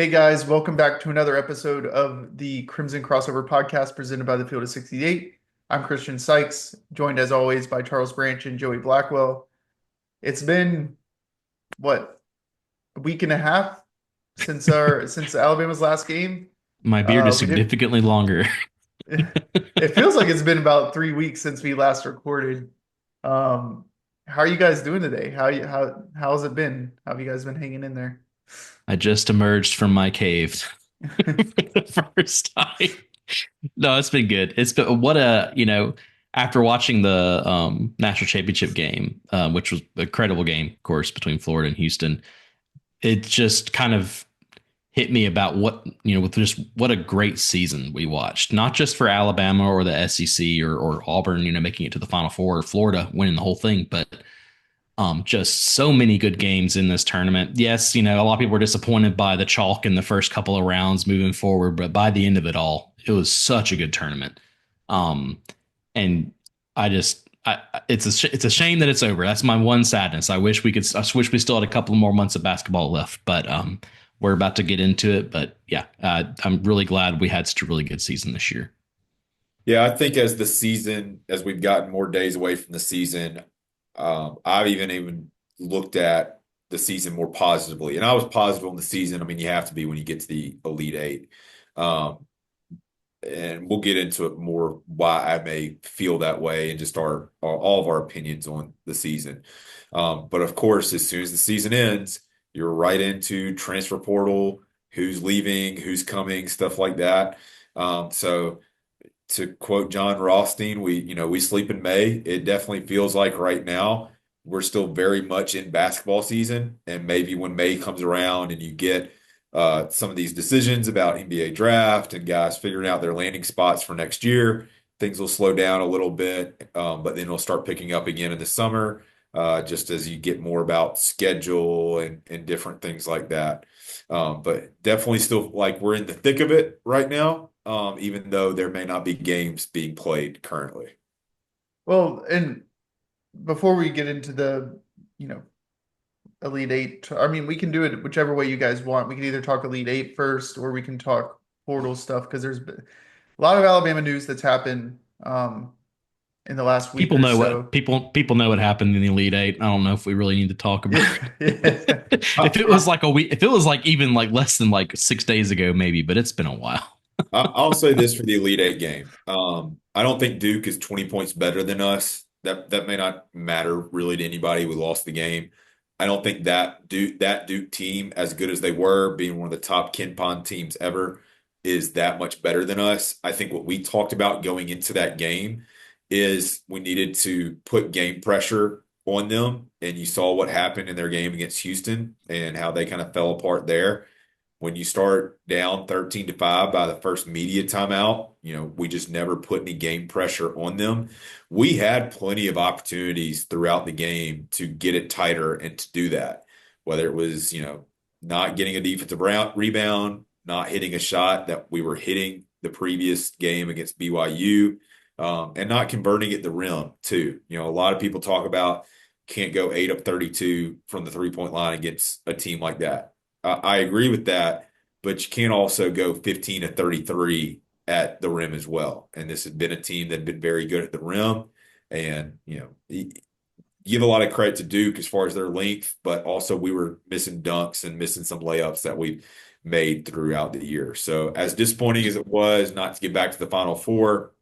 Hey guys, welcome back to another episode of the Crimson Crossover podcast presented by the Field of 68. I'm Christian Sykes, joined as always by Charles Branch and Joey Blackwell. It's been what, a week and a half since Alabama's last game. My beard is We did significantly longer. it feels like it's been about 3 weeks since we last recorded. Um, how are you guys doing today? How's it been? How have you guys been hanging in there? I just emerged from my cave for the first time. No, it's been good. It's been after watching the national championship game, which was a credible game, of course, between Florida and Houston, it just kind of hit me about with just what a great season we watched. Not just for Alabama or the SEC or Auburn, making it to the Final Four, or Florida winning the whole thing, but just so many good games in this tournament. Yes, a lot of people were disappointed by the chalk in the first couple of rounds moving forward, but by the end of it all, it was such a good tournament. Um, and it's a shame that it's over. That's my one sadness. I wish we still had a couple more months of basketball left, but we're about to get into it. But yeah, I'm really glad we had such a really good season this year. Yeah, I think as we've gotten more days away from the season, I've even looked at the season more positively. And I was positive on the season. I mean, you have to be when you get to the Elite Eight. Um, and we'll get into it more why I may feel that way and just all of our opinions on the season. But of course, as soon as the season ends, you're right into transfer portal, who's leaving, who's coming, stuff like that. So to quote John Rothstein, we sleep in May. It definitely feels like right now we're still very much in basketball season. And maybe when May comes around and you get some of these decisions about NBA draft and guys figuring out their landing spots for next year, things will slow down a little bit, but then it'll start picking up again in the summer, just as you get more about schedule and different things like that. But definitely still like we're in the thick of it right now, even though there may not be games being played currently. Well, and before we get into the, you know, Elite Eight, I mean, we can do it whichever way you guys want. We can either talk Elite Eight first, or we can talk portal stuff because there's been a lot of Alabama news that's happened in the last week People or know what so. people know what happened in the Elite Eight. I don't know if we really need to talk about Yeah. it. If it was like a week, if it was like even like less than like 6 days ago, maybe, but it's been a while. I'll say this for the Elite Eight game. I don't think Duke is 20 points better than us. That may not matter really to anybody. We lost the game. I don't think that Duke team, as good as they were, being one of the top Ken Pond teams ever, is that much better than us. I think what we talked about going into that game is we needed to put game pressure on them, and you saw what happened in their game against Houston and how they kind of fell apart there. When you start down 13-5 by the first media timeout, we just never put any game pressure on them. We had plenty of opportunities throughout the game to get it tighter and to do that, whether it was, not getting a defensive rebound, not hitting a shot that we were hitting the previous game against BYU, and not converting at the rim too. A lot of people talk about can't go 8 of 32 from the 3-point line against a team like that. I agree with that, but you can't also go 15 to 33 at the rim as well. And this had been a team that had been very good at the rim. And, you give a lot of credit to Duke as far as their length, but also we were missing dunks and missing some layups that we made throughout the year. So as disappointing as it was not to get back to the Final Four,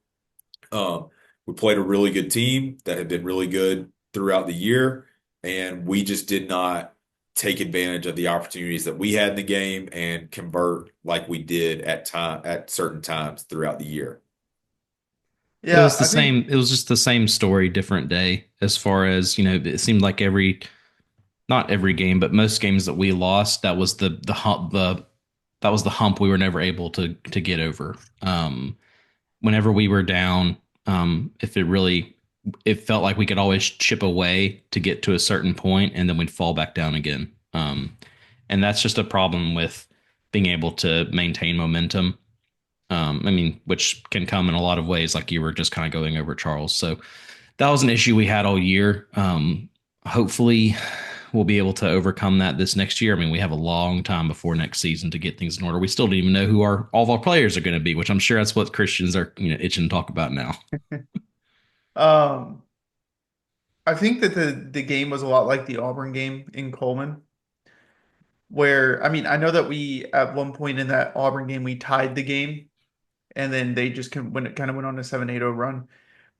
we played a really good team that had been really good throughout the year. And we just did not take advantage of the opportunities that we had in the game and convert like we did at certain times throughout the year. It Yeah, was the I think same. It was just the same story, different day. As far as it seemed like not every game, but most games that we lost, that was the hump. That was the hump we were never able to get over. Whenever we were down, if it felt like we could always chip away to get to a certain point, and then we'd fall back down again. And that's just a problem with being able to maintain momentum. I mean, which can come in a lot of ways, like you were just kind of going over, Charles. So that was an issue we had all year. Hopefully, we'll be able to overcome that this next year. I mean, we have a long time before next season to get things in order. We still don't even know who all of our players are going to be, which I'm sure that's what Christians are, itching to talk about now. Um, I think that the game was a lot like the Auburn game in Coleman, where I mean, I know that we at one point in that Auburn game we tied the game, and then they just kind of went on a 7-8-0 run.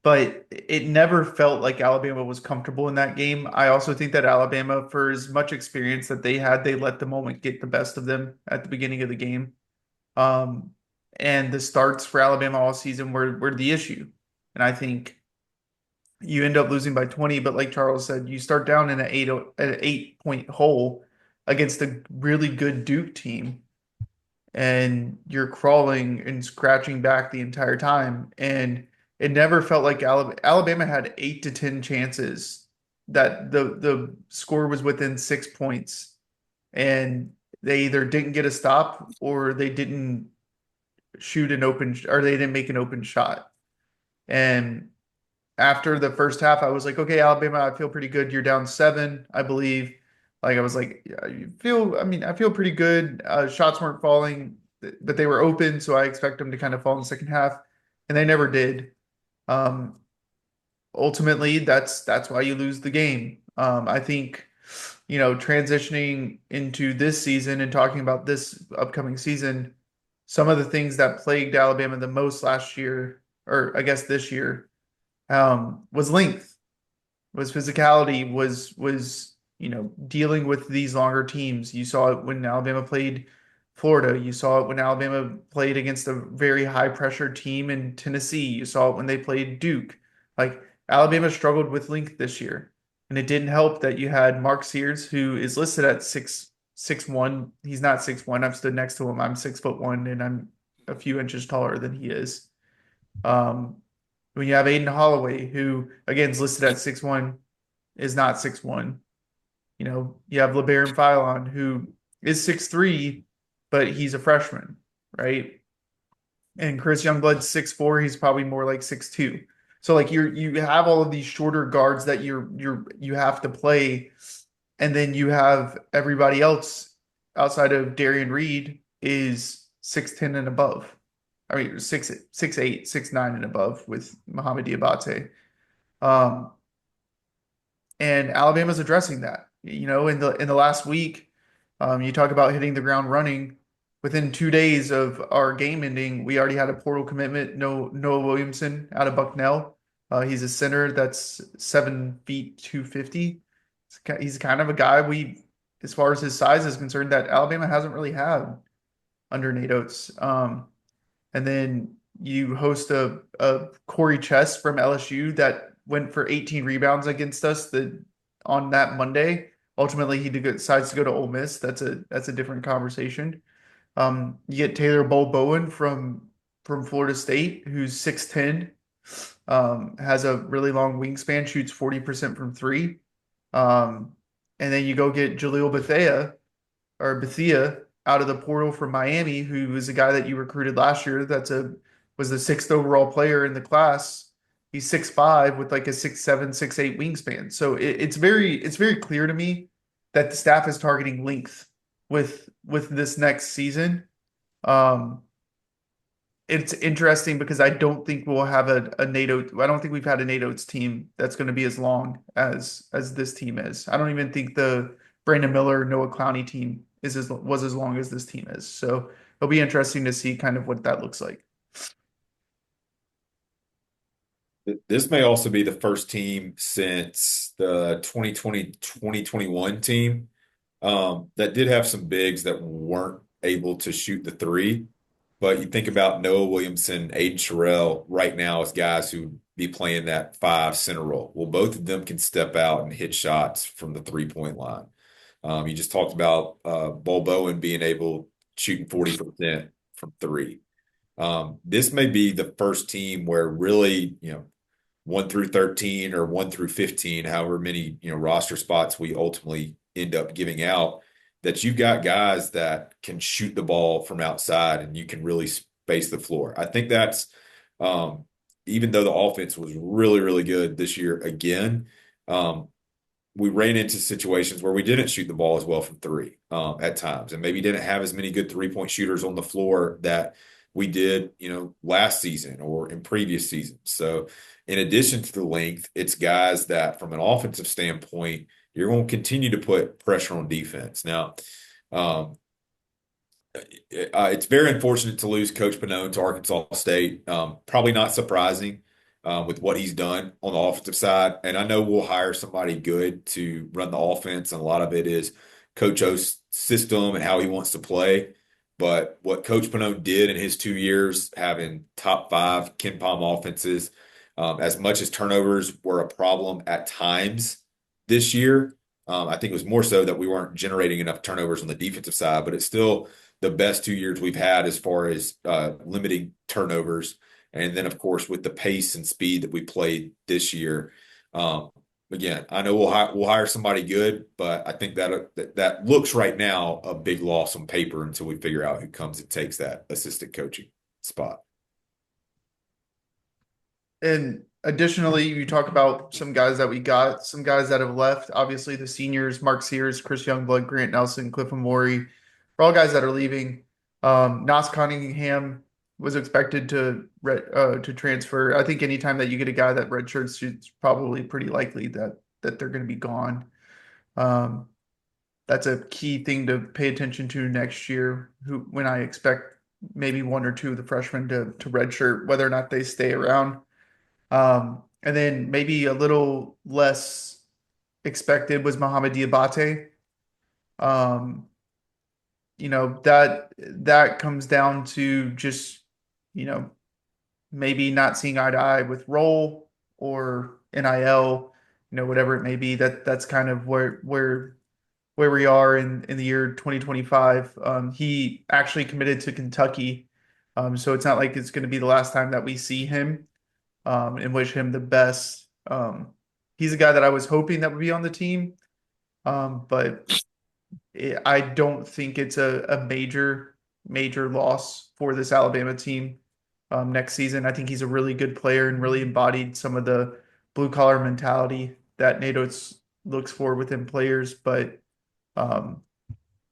But it never felt like Alabama was comfortable in that game. I also think that Alabama, for as much experience that they had, they let the moment get the best of them at the beginning of the game. Um, and the starts for Alabama all season were the issue. And I think you end up losing by 20, but like Charles said, you start down in an 8 point hole against a really good Duke team, and you're crawling and scratching back the entire time. And it never felt like Alabama had 8 to 10 chances that the score was within 6 points, and they either didn't get a stop or they didn't shoot an open or they didn't make an open shot. And after the first half, I was like, okay, Alabama, I feel pretty good. You're down 7, I believe. Like I was like, yeah, I mean, I feel pretty good. Shots weren't falling, but they were open, so I expect them to kind of fall in the second half, and they never did. Um, Ultimately, that's why you lose the game. I think, transitioning into this season and talking about this upcoming season, some of the things that plagued Alabama the most last year, or I guess this year, was length, was physicality, was dealing with these longer teams. You saw it when Alabama played Florida. You saw it when Alabama played against a very high pressure team in Tennessee. You saw it when they played Duke. Like Alabama struggled with length this year, and it didn't help that you had Mark Sears, who is listed at 6'1". He's not 6'1". I've stood next to him. I'm 6'1", and I'm a few inches taller than he is. Um, when you have Aiden Holloway, who again is listed at 6'1", is not 6'1". You have LeBaron Philon, who is 6'3", but he's a freshman, right? And Chris Youngblood's 6'4". He's probably more like 6'2". So like you have all of these shorter guards that you have to play, and then you have everybody else outside of Darian Reed is 6'10" and above. I mean 6'8", 6'9" and above with Muhammad Diabate. Um, and Alabama's addressing that. In the last week, you talk about hitting the ground running. Within 2 days of our game ending, we already had a portal commitment. Noah Williamson out of Bucknell. He's a center that's 7 feet 250. He's kind of a guy as far as his size is concerned, that Alabama hasn't really had under Nate Oates. And then you host a Corey Chess from LSU that went for 18 rebounds against us on that Monday. Ultimately, he decides to go to Ole Miss. That's a different conversation. You get Taylor Bol Bowen from Florida State, who's 6'10", has a really long wingspan, shoots 40% from three. And then you go get Jalil Bethea out of the portal from Miami, who was a guy that you recruited last year. Was the sixth overall player in the class. He's 6'5" with like a 6'7", 6'8" wingspan. So it's very clear to me that the staff is targeting length with this next season. It's interesting because I don't think we'll have a NATO. I don't think we've had a Nate Oates team that's going to be as long as this team is. I don't even think the Brandon Miller, Noah Clowney team was as long as this team is. So it'll be interesting to see kind of what that looks like. This may also be the first team since the 2020-2021 team that did have some bigs that weren't able to shoot the three. But you think about Noah Williamson, Aiden Sherrill right now as guys who be playing that 5 center role. Well, both of them can step out and hit shots from the 3-point line. You just talked about Bol Bowen being able shooting 40% from three. This may be the first team where really, 1 through 13 or 1 through 15, however many, roster spots we ultimately end up giving out, that you've got guys that can shoot the ball from outside and you can really space the floor. I think that's, even though the offense was really, really good this year again, we ran into situations where we didn't shoot the ball as well from three at times, and maybe didn't have as many good 3-point shooters on the floor that we did, last season or in previous seasons. So, in addition to the length, it's guys that, from an offensive standpoint, you're going to continue to put pressure on defense. Now, um, it's very unfortunate to lose Coach Pannone to Arkansas State. Probably not surprising with what he's done on the offensive side. And I know we'll hire somebody good to run the offense, and a lot of it is Coach O's system and how he wants to play. But what Coach Pannone did in his 2 years, having top five Ken Palm offenses, as much as turnovers were a problem at times this year, I think it was more so that we weren't generating enough turnovers on the defensive side, but it's still the best 2 years we've had as far as limiting turnovers. And then, of course, with the pace and speed that we played this year, again, I know we'll hire somebody good, but I think that looks right now a big loss on paper until we figure out who comes and takes that assistant coaching spot. And additionally, you talk about some guys that we got, some guys that have left. Obviously, the seniors, Mark Sears, Chris Youngblood, Grant Nelson, Cliff Amori, are all guys that are leaving. Nas Cunningham was expected to transfer. I think anytime that you get a guy that redshirts, it's probably pretty likely that they're going to be gone. That's a key thing to pay attention to next year. When I expect maybe one or two of the freshmen to redshirt, whether or not they stay around. And then maybe a little less expected was Mohamed Diabate. That comes down to just, maybe not seeing eye to eye with role or NIL, whatever it may be. That's kind of where we are in the year 2025. He actually committed to Kentucky. So it's not like it's going to be the last time that we see him. And wish him the best. He's a guy that I was hoping that would be on the team, but I don't think it's a major loss for this Alabama team next season. I think he's a really good player and really embodied some of the blue collar mentality that NATO looks for within players, but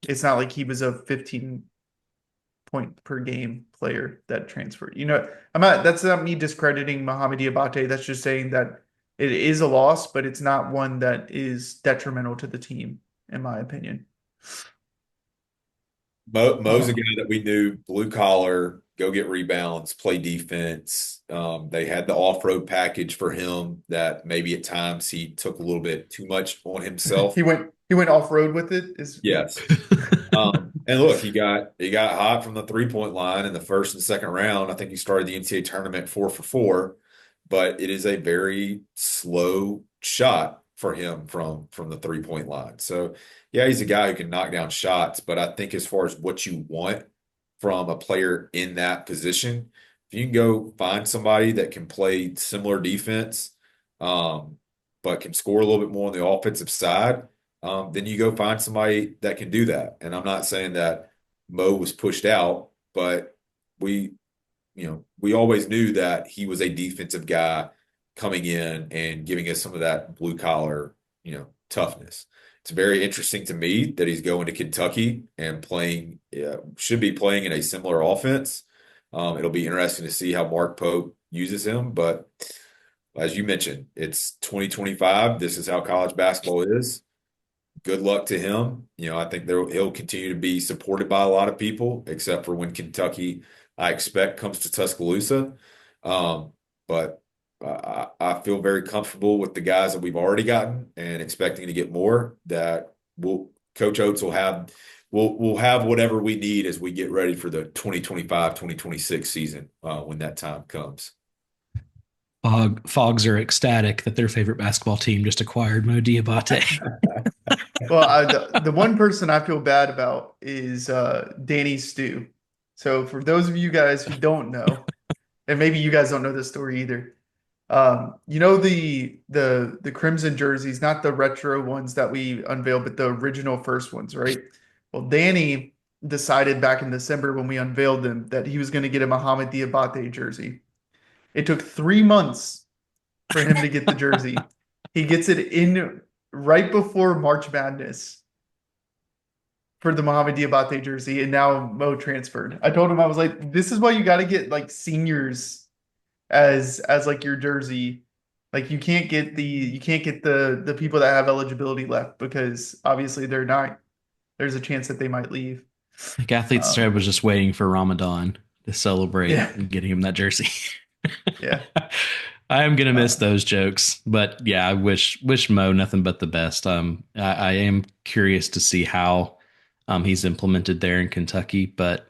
it's not like he was a 15 point per game player that transferred. That's not me discrediting Mohamed Diabate. That's just saying that it is a loss, but it's not one that is detrimental to the team, in my opinion. Mo's a guy that we knew, blue collar, go get rebounds, play defense. They had the off-road package for him that maybe at times he took a little bit too much on himself. He went off-road with it. Yes. And look, he got hot from the 3-point line in the first and second round. I think he started the NCAA tournament 4 for 4, but it is a very slow shot for him from the 3-point line. So yeah, he's a guy who can knock down shots, but I think as far as what you want from a player in that position, if you can go find somebody that can play similar defense, but can score a little bit more on the offensive side, then you go find somebody that can do that. And I'm not saying that Mo was pushed out, but we always knew that he was a defensive guy coming in and giving us some of that blue collar, toughness. It's very interesting to me that he's going to Kentucky and should be playing in a similar offense. It'll be interesting to see how Mark Pope uses him, but as you mentioned, it's 2025. This is how college basketball is. Good luck to him. I think he'll continue to be supported by a lot of people, except for when Kentucky, I expect, comes to Tuscaloosa. But I feel very comfortable with the guys that we've already gotten and expecting to get more. That Coach Oates will have whatever we need as we get ready for the 2025-2026 season when that time comes. Fogs are ecstatic that their favorite basketball team just acquired Mo Diabate. Well, the one person I feel bad about is Danny Stew. So for those of you guys who don't know, and maybe you guys don't know this story either, the Crimson jerseys, not the retro ones that we unveiled, but the original first ones, right? Well, Danny decided back in December when we unveiled them that he was going to get a Mohamed Diabate jersey. It took 3 months for him to get the jersey. He gets it in right before March Madness for the Mohamed Diabate jersey, and now Mo transferred. I told him, I was like, this is why you got to get like seniors as like your jersey. Like you can't get the people that have eligibility left because obviously they're not. There's a chance that they might leave. Like Athlete's Um, Thread was just waiting for Ramadan to celebrate yeah, and getting him that jersey. yeah. I am gonna miss Uh, those jokes, but yeah, I wish Mo nothing but the best. I am curious to see how he's implemented there in Kentucky, but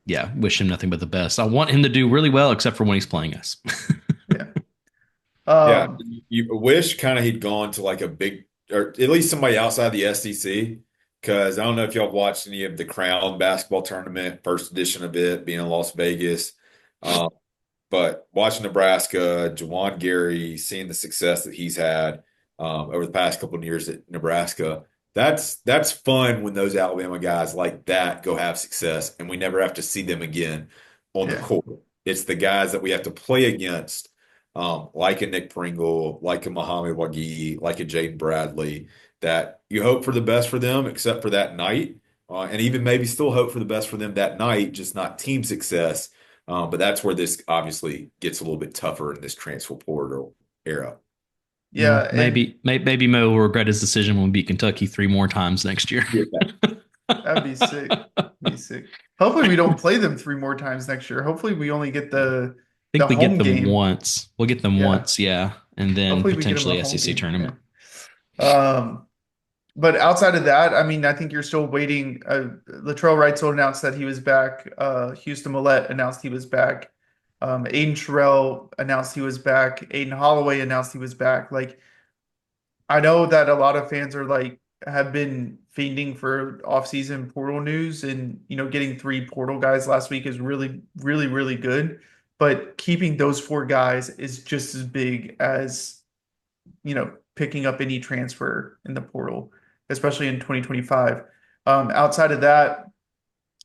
yeah, wish him nothing but the best. I want him to do really well, except for when he's playing us. yeah. Yeah, Um, you wish kind of he'd gone to like a big, or at least somebody outside the SEC. Because I don't know if y'all watched any of the Crown basketball tournament, first edition of it, being in Las Vegas. Um, but watching Nebraska, Jawan Gary, seeing the success that he's had over the past couple of years at Nebraska, that's fun when those Alabama guys like that go have success, and we never have to see them again on the yeah, court. It's the guys that we have to play against, like a Nick Pringle, like a Muhammad Wagi, like a Jaden Bradley, that you hope for the best for them, except for that night, and even maybe still hope for the best for them that night, just not team success. But that's where this obviously gets a little bit tougher in this transfer portal era. Well, yeah. And maybe Mo will regret his decision when we beat Kentucky three more times next year. Yeah. that'd be sick. Be sick. Hopefully we don't play them three more times next year. Hopefully we only get the Think we get home them game. once. We'll get them Yeah. once, yeah, and then Hopefully we get them the potentially home SEC game. Yeah. tournament. Um, but outside of that, I mean, I think you're still waiting. Latrell Wrightsell announced that he was back. Houston Millette announced he was back. Aiden Sherrill announced he was back. Aiden Holloway announced he was back. Like, I know that a lot of fans are like have been fiending for offseason portal news, and getting three portal guys last week is really, really, really good. But keeping those four guys is just as big as picking up any transfer in the portal, especially in 2025. Outside of that,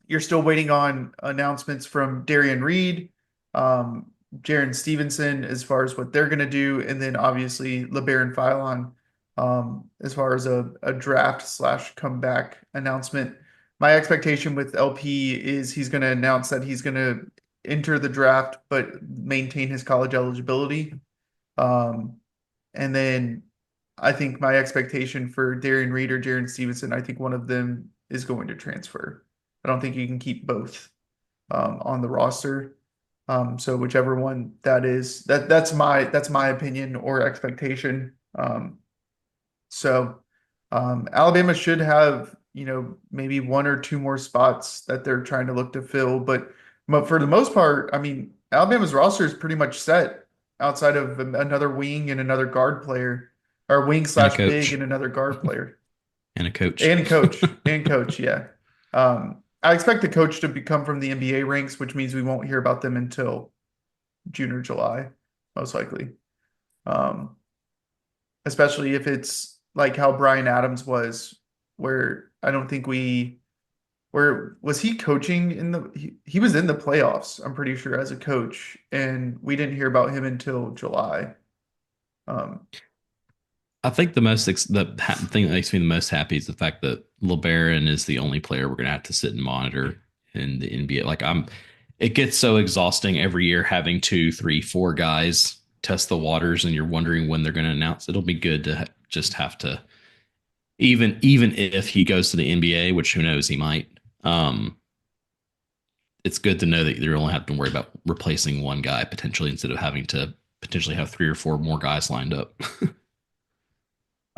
you're still waiting on announcements from Darian Reed, um, Jaron Stevenson, as far as what they're going to do, and then obviously LeBaron Philon, as far as a draft slash comeback announcement. My expectation with LP is he's going to announce that he's going to enter the draft but maintain his college eligibility. Um, and then I think my expectation for Darian Reed or Jaron Stevenson, I think one of them is going to transfer. I don't think you can keep both on the roster. So whichever one that is, that's my opinion or expectation. So Alabama should have, maybe one or two more spots that they're trying to look to fill, but for the most part, I mean, Alabama's roster is pretty much set outside of another wing and another guard player, or wing And a slash big coach. and another guard player. And a coach. And coach, yeah. I expect the coach to become from the NBA ranks, which means we won't hear about them until June or July, most likely. Um, Especially if it's like how Brian Adams was, where I don't think where was he coaching he was in the playoffs, I'm pretty sure, as a coach, and we didn't hear about him until July. Um, I think the thing that makes me the most happy is the fact that LeBaron is the only player we're gonna have to sit and monitor in the NBA. It gets so exhausting every year having two, three, four guys test the waters, and you're wondering when they're going to announce. It'll be good to just have to, even if he goes to the NBA, which who knows, he might. Um, it's good to know that you only have to worry about replacing one guy potentially instead of having to potentially have three or four more guys lined up.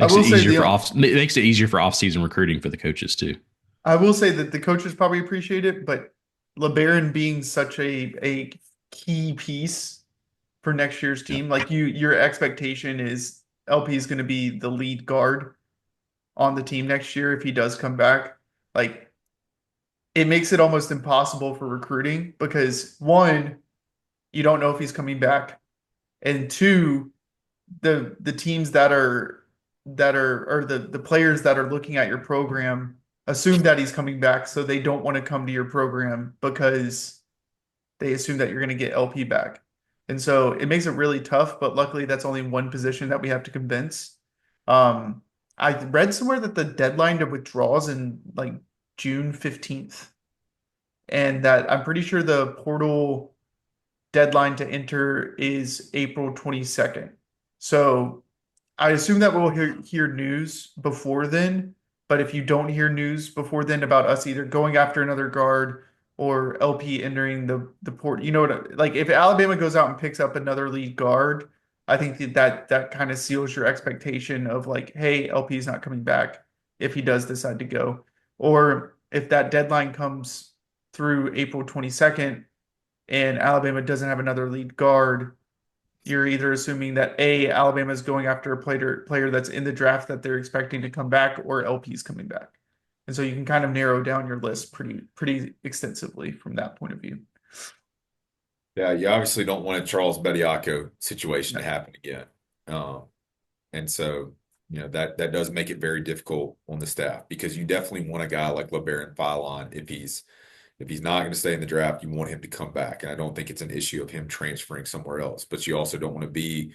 I will say makes it easier for off season recruiting for the coaches too. I will say that the coaches probably appreciate it, but LeBaron being such a key piece for next year's Yeah. team, like your expectation is LP is going to be the lead guard on the team next year if he does come back. Like, it makes it almost impossible for recruiting because one, you don't know if he's coming back, and two, the teams or the players that are looking at your program assume that he's coming back, so they don't want to come to your program because they assume that you're going to get LP back. And so it makes it really tough, but luckily that's only one position that we have to convince. Um, I read somewhere that the deadline to withdraw is in like June 15th, and that I'm pretty sure the portal deadline to enter is April 22nd. So I assume that we'll hear news before then, but if you don't hear news before then about us either going after another guard or LP entering the port, you know what, like if Alabama goes out and picks up another lead guard, I think that kind of seals your expectation of like, hey, LP is not coming back if he does decide to go. Or if that deadline comes through April 22nd and Alabama doesn't have another lead guard, you're either assuming that A, Alabama is going after a player that's in the draft that they're expecting to come back, or LP is coming back. And so you can kind of narrow down your list pretty extensively from that point of view. Yeah, you obviously don't want a Charles Bediako situation to No. happen again. Um, and so, that does make it very difficult on the staff because you definitely want a guy like LeBaron Philon if he's not going to stay in the draft, you want him to come back. And I don't think it's an issue of him transferring somewhere else. But you also don't want to be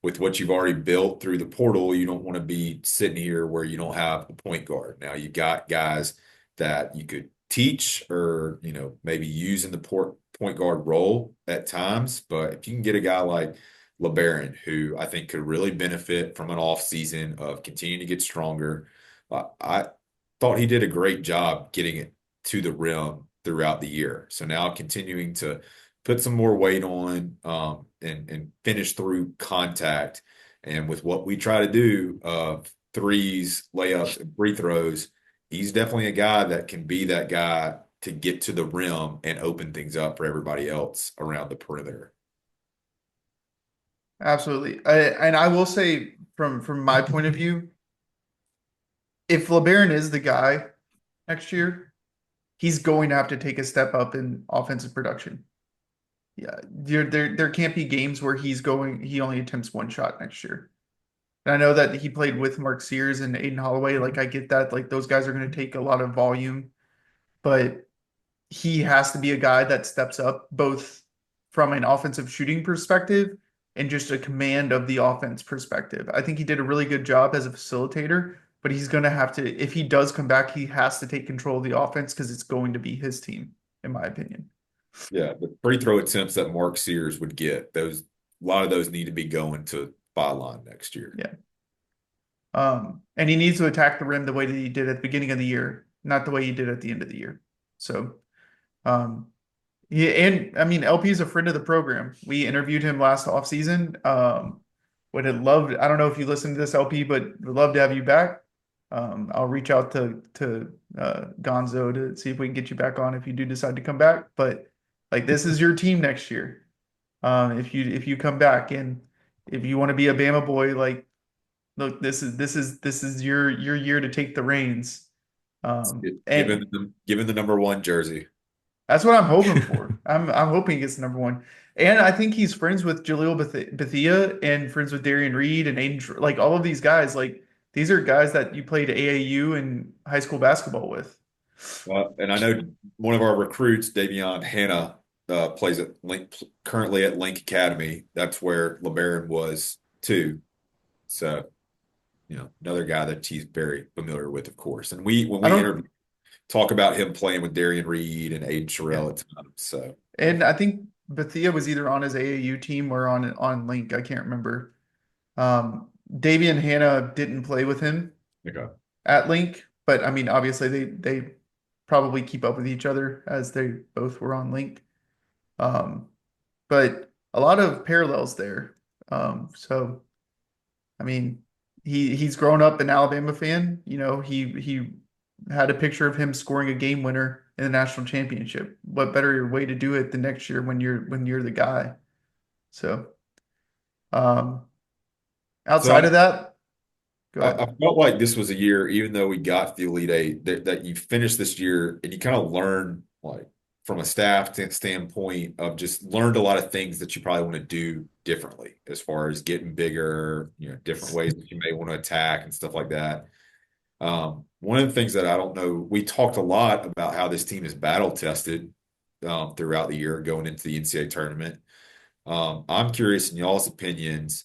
with what you've already built through the portal. You don't want to be sitting here where you don't have a point guard. Now you've got guys that you could teach or, maybe use in the point guard role at times. But if you can get a guy like LeBaron, who I think could really benefit from an off season of continuing to get stronger, I thought he did a great job getting it to the rim throughout the year. So now continuing to put some more weight on and finish through contact. And with what we try to do of threes, layups, and free throws, he's definitely a guy that can be that guy to get to the rim and open things up for everybody else around the perimeter. Absolutely. And I will say from my point of view, if LeBaron is the guy next year, he's going to have to take a step up in offensive production. Yeah, there can't be games where he only attempts one shot next year. And I know that he played with Mark Sears and Aiden Holloway. Like I get that, like those guys are going to take a lot of volume, but he has to be a guy that steps up both from an offensive shooting perspective and just a command of the offense perspective. I think he did a really good job as a facilitator, but he's going to have to, if he does come back, he has to take control of the offense because it's going to be his team, in my opinion. Yeah, the free throw attempts that Mark Sears would get, a lot of those need to be going to Philon next year. Yeah. And he needs to attack the rim the way that he did at the beginning of the year, not the way he did at the end of the year. So, and I mean, LP is a friend of the program. We interviewed him last offseason. Would have loved, I don't know if you listened to this, LP, but would love to have you back. I'll reach out to Gonzo to see if we can get you back on if you do decide to come back. But like, this is your team next year. If you come back and if you want to be a Bama boy, like, look, this is your year to take the reins. And Given the number one jersey. that's what I'm hoping for. I'm hoping he gets number one. And I think he's friends with Jalil Bethea and friends with Darian Reed and Aiden, like all of these guys. Like these are guys that you played AAU and high school basketball with. And I know one of our recruits, Davion Hannah, plays at currently at Link Academy. That's where LeBaron was too. So, another guy that he's very familiar with, of course. And when I we don't, talk about him playing with Darian Reed and Aiden yeah. Sherrill at times. So, And I think Bethea was either on his AAU team or on Link. I can't remember. Davian Hannah didn't play with him okay. at Link, but I mean, obviously they probably keep up with each other as they both were on Link. But a lot of parallels there. So I mean, he's grown up an Alabama fan. You know, he had a picture of him scoring a game winner in the national championship. What better way to do it than next year when you're the guy? So, um, So outside of that, go I ahead. felt like this was a year, even though we got the Elite Eight, that you finished this year and you kind of learned, like, from a staff standpoint, of just learned a lot of things that you probably want to do differently as far as getting bigger, different ways that you may want to attack and stuff like that. One of the things that I don't know, we talked a lot about how this team is battle tested throughout the year going into the NCAA tournament. I'm curious in y'all's opinions.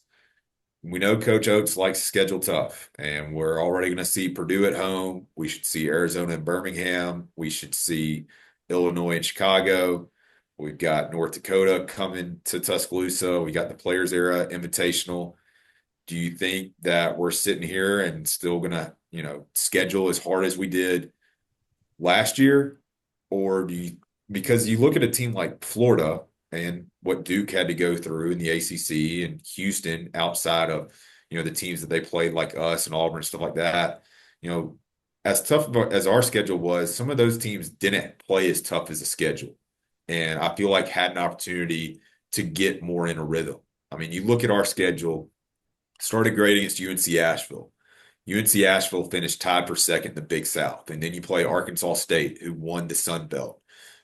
we know Coach Oates likes to schedule tough, and we're already going to see Purdue at home. We should see Arizona and Birmingham. We should see Illinois and Chicago. We've got North Dakota coming to Tuscaloosa. We got the Players Era Invitational. Do you think that we're sitting here and still going to, schedule as hard as we did last year? Or because you look at a team like Florida and what Duke had to go through in the ACC and Houston outside of, the teams that they played like us and Auburn and stuff like that, as tough as our schedule was, some of those teams didn't play as tough as a schedule. And I feel like had an opportunity to get more in a rhythm. I mean, you look at our schedule, started great against UNC Asheville. UNC Asheville finished tied for second in the Big South. And then you play Arkansas State, who won the Sun Belt.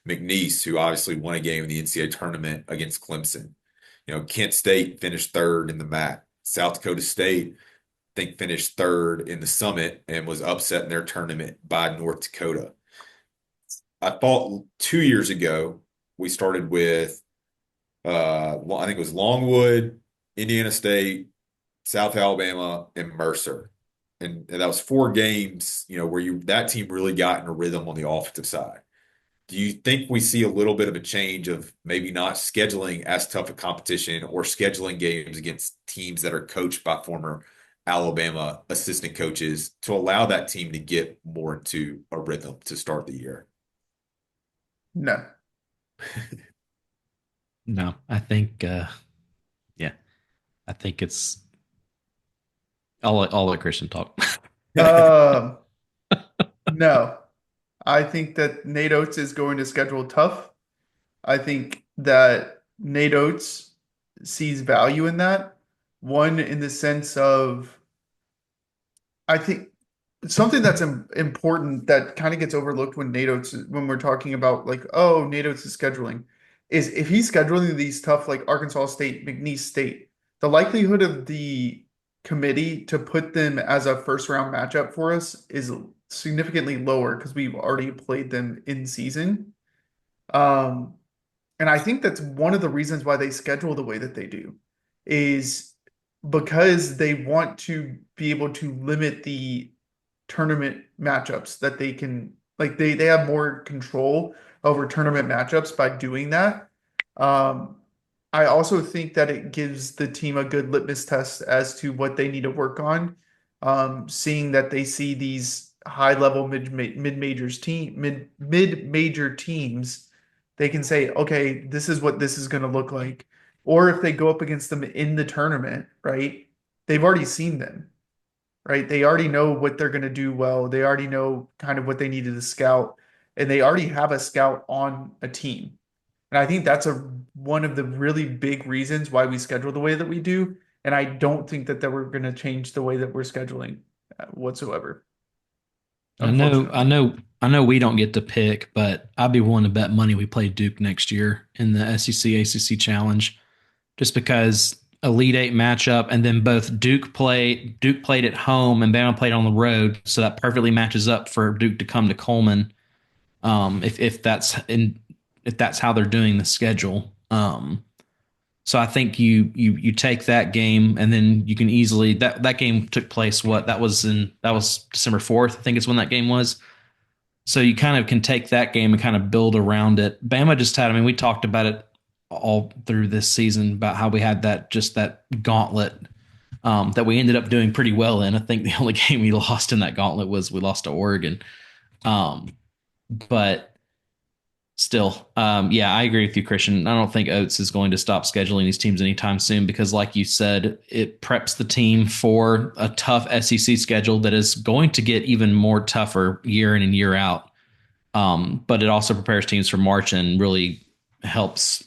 McNeese, who obviously won a game in the NCAA tournament against Clemson. Kent State finished third in the MAC. South Dakota State, I think, finished third in the Summit and was upset in their tournament by North Dakota. I thought 2 years ago, we started with, I think it was Longwood, Indiana State, South Alabama, and Mercer. And that was 4 games, where that team really got in a rhythm on the offensive side. Do you think we see a little bit of a change of maybe not scheduling as tough a competition or scheduling games against teams that are coached by former Alabama assistant coaches to allow that team to get more into a rhythm to start the year? No. No, I think, yeah, I think it's. I'll let Christian talk. Um, no. I think that Nate Oates is going to schedule tough. I think that Nate Oates sees value in that. One, in the sense of, I think something that's important that kind of gets overlooked when when we're talking about like, oh, Nate Oates is scheduling, is if he's scheduling these tough like Arkansas State, McNeese State, the likelihood of the committee to put them as a first round matchup for us is significantly lower because we've already played them in season. Um, and I think that's one of the reasons why they schedule the way that they do, is because they want to be able to limit the tournament matchups that they can, like, they have more control over tournament matchups by doing that. Um, I also think that it gives the team a good litmus test as to what they need to work on. Seeing that they see these high level mid major teams, they can say, okay, this is what this is going to look like. Or if they go up against them in the tournament, right? They've already seen them, right? They already know what they're going to do well. They already know kind of what they needed to scout, and they already have a scout on a team. And I think that's one of the really big reasons why we schedule the way that we do. And I don't think that we're going to change the way that we're scheduling whatsoever. I know, I Unfortunately. know, I know we don't get to pick, but I'd be willing to bet money we play Duke next year in the SEC ACC Challenge, just because Elite Eight matchup, and then both Duke played at home and Bama played on the road, so that perfectly matches up for Duke to come to Coleman. If that's how they're doing the schedule. So I think you take that game, and then you can easily that game took place. That was December 4th, I think is when that game was. So you kind of can take that game and kind of build around it. Bama just had, I mean, we talked about it all through this season about how we had that gauntlet that we ended up doing pretty well in. I think the only game we lost in that gauntlet was we lost to Oregon. But still, yeah, I agree with you, Christian. I don't think Oates is going to stop scheduling these teams anytime soon because, like you said, it preps the team for a tough SEC schedule that is going to get even more tougher year in and year out. But it also prepares teams for March and really helps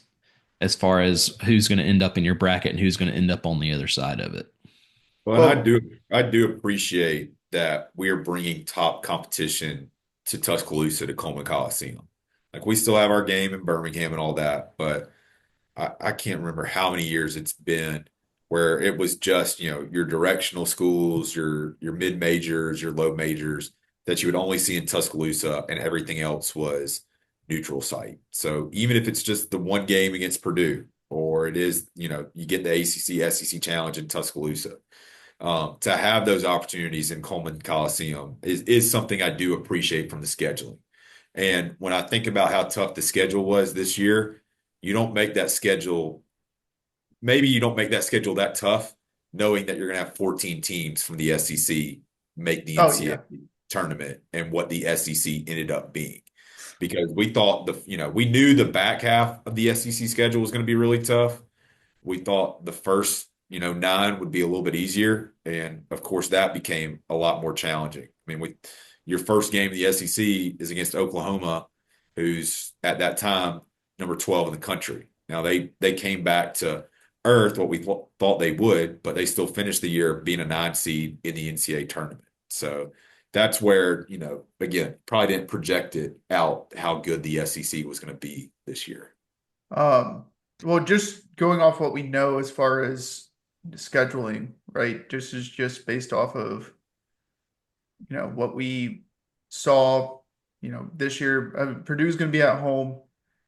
as far as who's going to end up in your bracket and who's going to end up on the other side of it. Well, and Well, I do appreciate that we are bringing top competition to Tuscaloosa to Coleman Coliseum. Like we still have our game in Birmingham and all that, but I can't remember how many years it's been where it was just, your directional schools, your mid majors, your low majors that you would only see in Tuscaloosa and everything else was neutral site. So even if it's just the one game against Purdue, or it is, you get the ACC SEC Challenge in Tuscaloosa. To have those opportunities in Coleman Coliseum is something I do appreciate from the scheduling. And when I think about how tough the schedule was this year, you don't make that schedule, maybe you don't make that schedule that tough, knowing that you're going to have 14 teams from the SEC make the Oh yeah. NCAA tournament and what the SEC ended up being. Because we thought we knew the back half of the SEC schedule was going to be really tough. We thought the first, nine would be a little bit easier. And of course, that became a lot more challenging. I mean, your first game of the SEC is against Oklahoma, who's at that time number 12 in the country. Now they came back to earth what we thought they would, but they still finished the year being a 9 seed in the NCAA tournament. So that's where, again, probably didn't project it out how good the SEC was going to be this year. Well, just going off what we know as far as scheduling, right? This is just based off of, what we saw, this year. Purdue's going to be at home.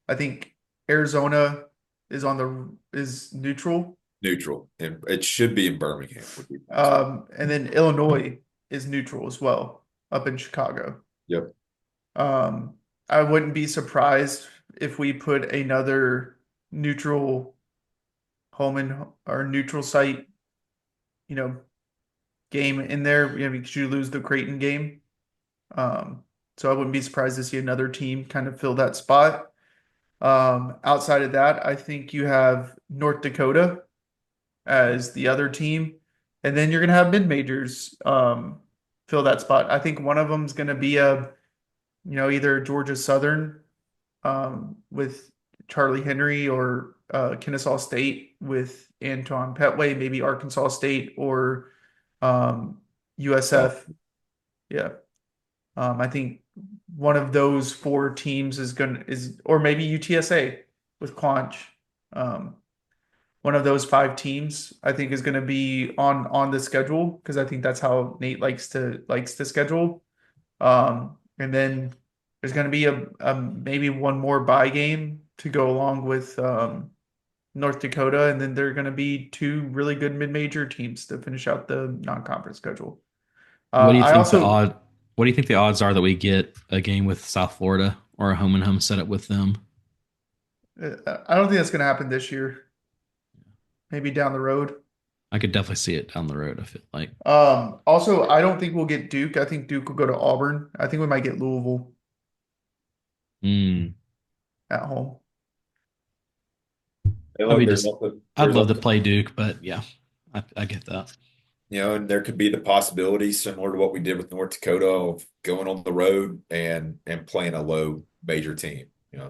I think Arizona is neutral. Neutral, and it should be in Birmingham. And then Illinois is neutral as well, up in Chicago. Yep. I wouldn't be surprised if we put another neutral home or neutral site, game in there, because you lose the Creighton game. So I wouldn't be surprised to see another team kind of fill that spot. Outside of that, I think you have North Dakota as the other team, and then you're gonna have mid-majors fill that spot. I think one of them is gonna be either Georgia Southern with Charlie Henry, or Kennesaw State with Antoine Petway, maybe Arkansas State or USF. Yeah. I think one of those four teams or maybe UTSA with Quanch. One of those five teams I think is going to be on the schedule, because I think that's how Nate likes to schedule. And then there's going to be a maybe one more bye game to go along with North Dakota, and then there are going to be two really good mid-major teams to finish out the non-conference schedule. What do you think also what do you think the odds are that we get a game with South Florida or a home and home setup with them? I don't think that's going to happen this year. Maybe down the road. I could definitely see it down the road, I feel like. Also, I don't think we'll get Duke. I think Duke will go to Auburn. I think we might get Louisville at home. I'd love to play Duke, but yeah, I get that. And there could be the possibility, similar to what we did with North Dakota, of going on the road and playing a low major team. Yeah.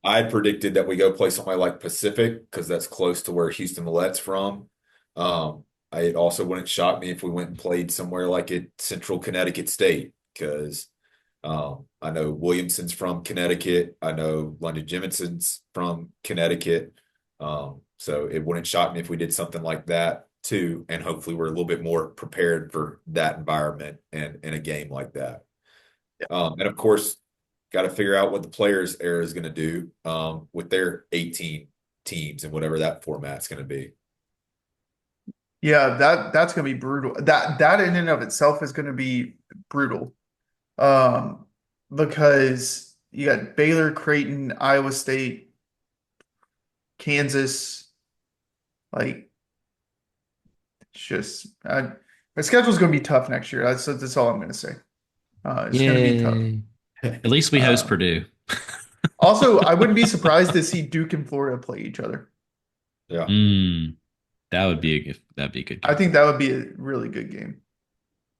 I predicted that we go play somewhere like Pacific, because that's close to where Houston Millette's from. It also wouldn't shock me if we went and played somewhere like at Central Connecticut State, because I know Williamson's from Connecticut. I know London Jimmonson's from Connecticut. So it wouldn't shock me if we did something like that too. And hopefully we're a little bit more prepared for that environment and in a game like that. And of course, got to figure out what the players era is going to do with their 18 teams and whatever that format's going to be. Yeah, that's going to be brutal. That in and of itself is going to be brutal. Because you got Baylor, Creighton, Iowa State, Kansas. Like, it's just my schedule's going to be tough next year. That's all I'm going to say. It's going to be tough. At least we host Purdue. Also, I wouldn't be surprised to see Duke and Florida play each other. Yeah. That'd be a good game. I think that would be a really good game.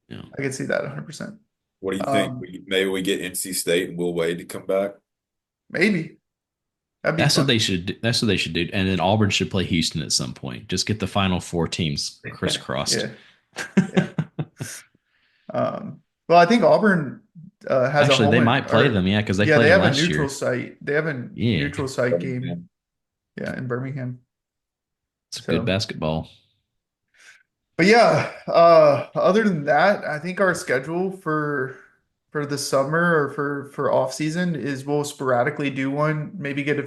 Yeah. I can see that 100%. What do you think? Maybe we get NC State and Will Wade to come back? Maybe. That's what they should do. That's what they should do. And then Auburn should play Houston at some point. Just get the final four teams crisscrossed. Yeah. Well, I think Auburn has actually they might play them, because they have last a neutral year. They have a neutral site game. Yeah, in Birmingham. It's good basketball. But yeah, other than that, I think our schedule for the summer or for off season is we'll sporadically do one, maybe get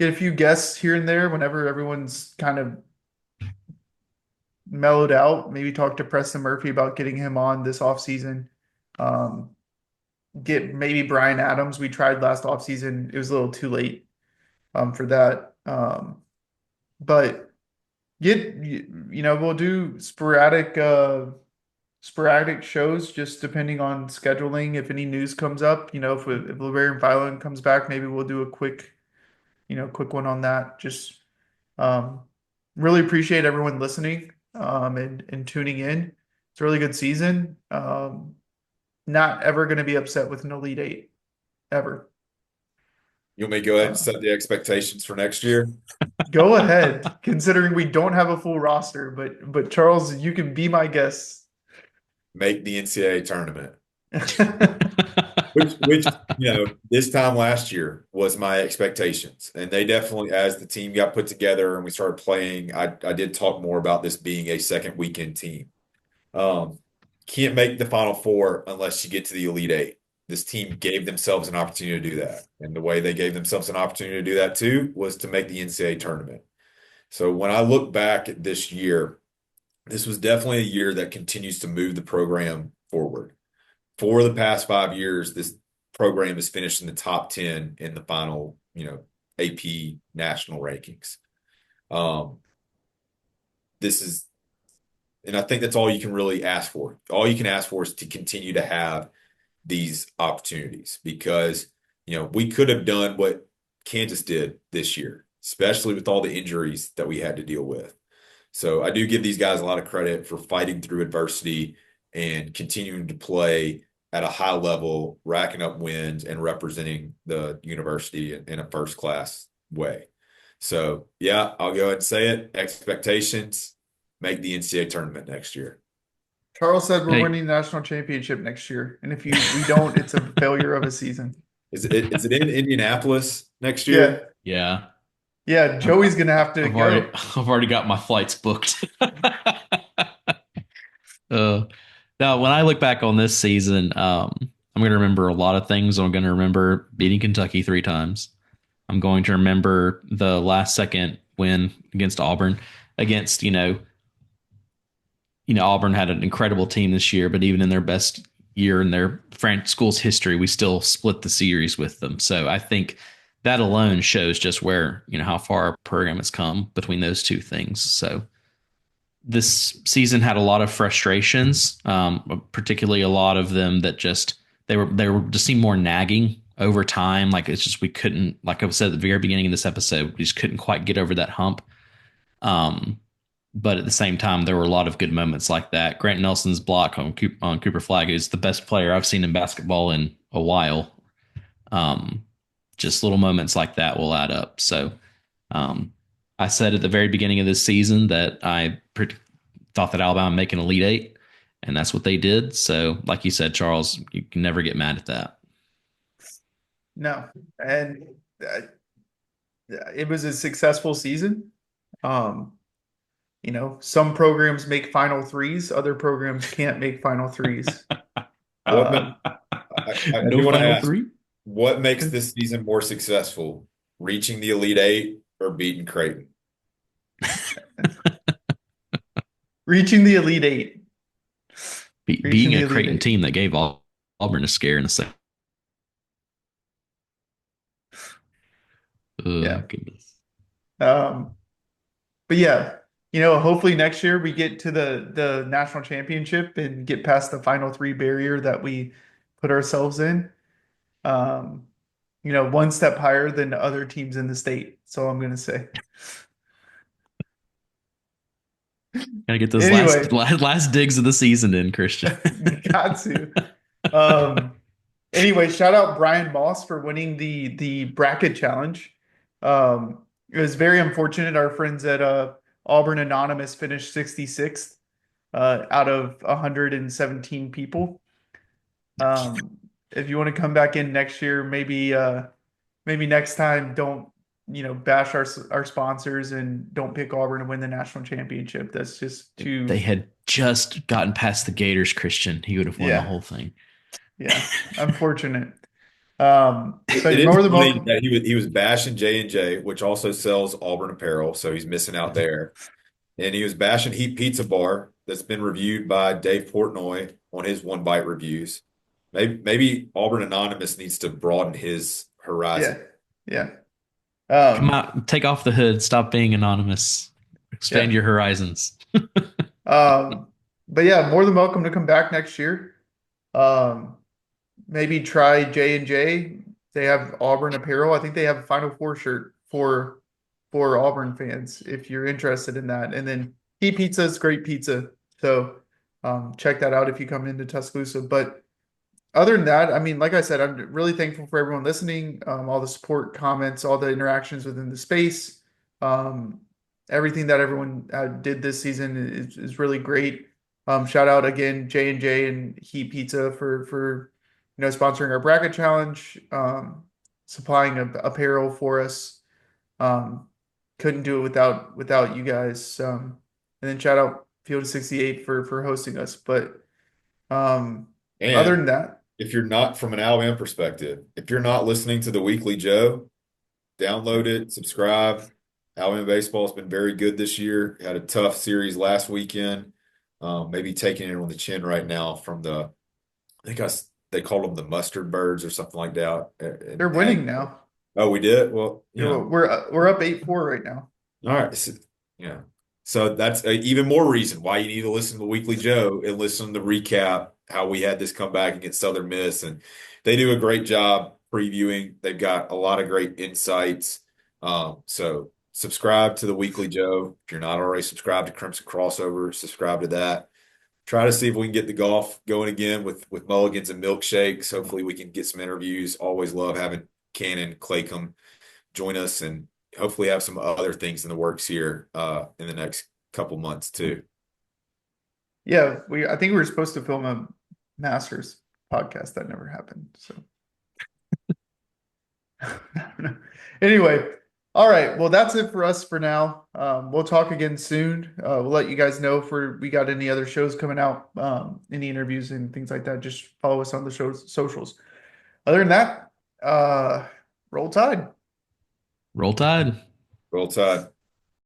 get a few guests here and there whenever everyone's kind of mellowed out. Maybe talk to Preston Murphy about getting him on this offseason. Um, get maybe Brian Adams. We tried last offseason. It was a little too late for that. But we'll do sporadic shows just depending on scheduling. If any news comes up, if Laverian Violin comes back, maybe we'll do a quick one on that. Just um, really appreciate everyone listening and tuning in. It's a really good season. Not ever going to be upset with an Elite Eight, ever. You want me to go ahead and set the expectations for next year? Go ahead, considering we don't have a full roster, but Charles, you can be my guest. Make the NCAA tournament. Which this time last year was my expectations. And they definitely, as the team got put together and we started playing, I did talk more about this being a second weekend team. Can't make the Final Four unless you get to the Elite Eight. This team gave themselves an opportunity to do that. And the way they gave themselves an opportunity to do that too was to make the NCAA tournament. So when I look back at this year, this was definitely a year that continues to move the program forward. For the past 5 years, this program has finished in the top 10 in the final, AP national rankings. And I think that's all you can really ask for. All you can ask for is to continue to have these opportunities because, we could have done what Kansas did this year, especially with all the injuries that we had to deal with. So I do give these guys a lot of credit for fighting through adversity and continuing to play at a high level, racking up wins and representing the university in a first class way. So yeah, I'll go ahead and say it. Expectations, make the NCAA tournament next year. Charles said we're Hey. winning the national championship next year, and if we don't, it's a failure of a season. Is it in Indianapolis next year? Yeah. Yeah, Joey's gonna have to go. I've already got my flights booked. Now, when I look back on this season, I'm going to remember a lot of things. I'm going to remember beating Kentucky 3 times. I'm going to remember the last second win against Auburn. Against Auburn had an incredible team this year, but even in their best year in their school's history, we still split the series with them. So I think that alone shows just where how far our program has come between those two things. So this season had a lot of frustrations, particularly a lot of them that just they were just seemed more nagging over time. Like it's just we couldn't, like I said at the very beginning of this episode, we just couldn't quite get over that hump. But at the same time, there were a lot of good moments like that. Grant Nelson's block on Cooper Flagg is the best player I've seen in basketball in a while. Just little moments like that will add up. So I said at the very beginning of this season that I thought that Alabama would make an Elite Eight, and that's what they did. So like you said, Charles, you can never get mad at that. No, and it was a successful season. Some programs make Final Threes, other programs can't make Final Threes. I do want to ask, three? what makes this season more successful? Reaching the Elite Eight or beating Creighton? Reaching the Elite Eight. Being a Creighton team that gave Auburn a scare in the second. Yeah. Goodness. But yeah, hopefully next year we get to the national championship and get past the Final Three barrier that we put ourselves in. One step higher than other teams in the state. So I'm going to say. Gotta get those last digs of the season in, Christian. Got to. Anyway, shout out Brian Moss for winning the bracket challenge. It was very unfortunate. Our friends at Auburn Anonymous finished 66th out of 117 people. If you want to come back in next year, maybe next time don't bash our sponsors and don't pick Auburn to win the national championship. That's just too. They had just gotten past the Gators, Christian. He would have won the whole thing. Yeah, unfortunate. So It you're is more than funny welcome. that he was bashing J&J, which also sells Auburn apparel, so he's missing out there. And he was bashing Heat Pizza Bar, that's been reviewed by Dave Portnoy on his One Bite reviews. Maybe Auburn Anonymous needs to broaden his Yeah, horizon. yeah, Come um, out, take off the hood, stop being anonymous, expand yeah. your horizons. Um, but yeah, more than welcome to come back next year. Um, maybe try J&J. They have Auburn apparel. I think they have a Final Four shirt for Auburn fans if you're interested in that. And then Heat Pizza is great pizza. So check that out if you come into Tuscaloosa. But other than that, I mean, like I said, I'm really thankful for everyone listening, all the support, comments, all the interactions within the space. Um, everything that everyone did this season is really great. Shout out again J&J and Heat Pizza for sponsoring our bracket challenge, supplying apparel for us. Um, couldn't do it without you guys. And then shout out Field 68 for hosting us. But um, other And than that. if you're not from an Alabama perspective, if you're not listening to the Weekly Joe, download it, subscribe. Alabama baseball has been very good this year. Had a tough series last weekend. Maybe taking it on the chin right now from I think they called them the mustard birds or something like that. They're winning now. Oh, we did? Well, You know, we're up 8-4 right now. all right. Yeah. So that's even more reason why you need to listen to Weekly Joe and listen to the recap how we had this comeback against Southern Miss. And they do a great job previewing. They've got a lot of great insights. So subscribe to the Weekly Joe. If you're not already subscribed to Crimson Crossover, subscribe to that. Try to see if we can get the golf going again with mulligans and milkshakes. Hopefully we can get some interviews. Always love having Cannon, Claycomb join us, and hopefully have some other things in the works here in the next couple months too. Yeah, I think we were supposed to film a Masters podcast. That never happened. So I don't know. Anyway, all right. Well, that's it for us for now. We'll talk again soon. We'll let you guys know if we got any other shows coming out, any interviews and things like that. Just follow us on the show's socials. Other than that, roll tide. Roll Tide. Roll Tide.